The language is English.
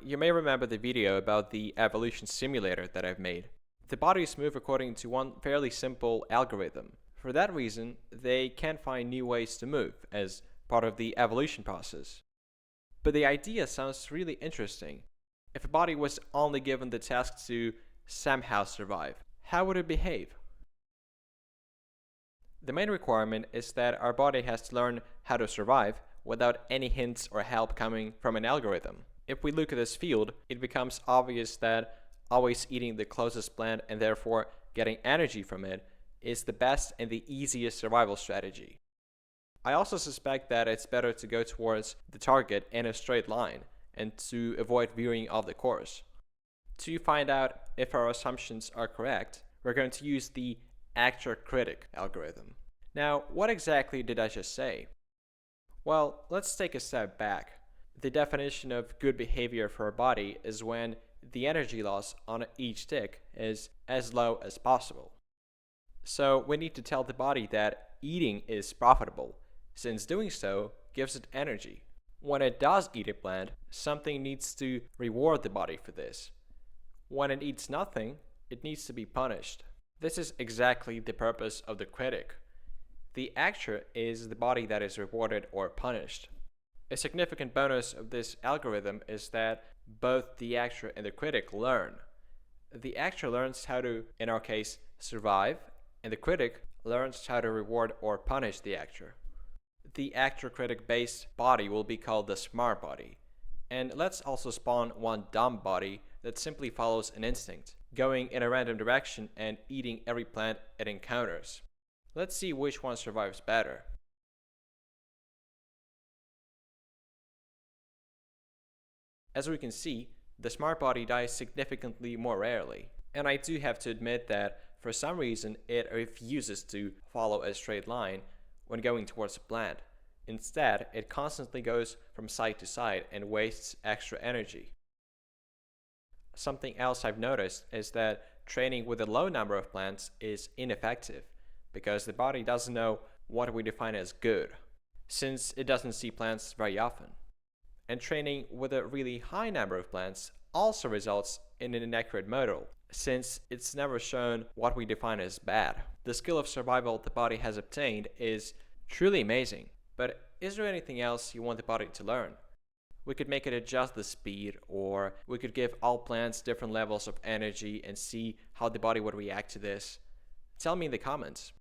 You may remember the video about the evolution simulator that I've made. The bodies move according to one fairly simple algorithm. For that reason, they can find new ways to move as part of the evolution process. But the idea sounds really interesting. If a body was only given the task to somehow survive, how would it behave? The main requirement is that our body has to learn how to survive without any hints or help coming from an algorithm. If we look at this field, it becomes obvious that always eating the closest plant and therefore getting energy from it is the best and the easiest survival strategy. I also suspect that it's better to go towards the target in a straight line and to avoid veering off the course. To find out if our assumptions are correct, we're going to use the Actor-Critic algorithm. Now, what exactly did I just say? Well, let's take a step back. The definition of good behavior for a body is when the energy loss on each tick is as low as possible. So we need to tell the body that eating is profitable, since doing so gives it energy. When it does eat a plant, something needs to reward the body for this. When it eats nothing, it needs to be punished. This is exactly the purpose of the critic. The actor is the body that is rewarded or punished. A significant bonus of this algorithm is that both the actor and the critic learn. The actor learns how to, in our case, survive, and the critic learns how to reward or punish the actor. The actor-critic based body will be called the smart body. And let's also spawn one dumb body that simply follows an instinct, going in a random direction and eating every plant it encounters. Let's see which one survives better. As we can see, the smart body dies significantly more rarely. And I do have to admit that for some reason it refuses to follow a straight line when going towards a plant. Instead, it constantly goes from side to side and wastes extra energy. Something else I've noticed is that training with a low number of plants is ineffective because the body doesn't know what we define as good, since it doesn't see plants very often. And training with a really high number of plants also results in an inaccurate model, since it's never shown what we define as bad. The skill of survival the body has obtained is truly amazing, but is there anything else you want the body to learn? We could make it adjust the speed, or we could give all plants different levels of energy and see how the body would react to this. Tell me in the comments.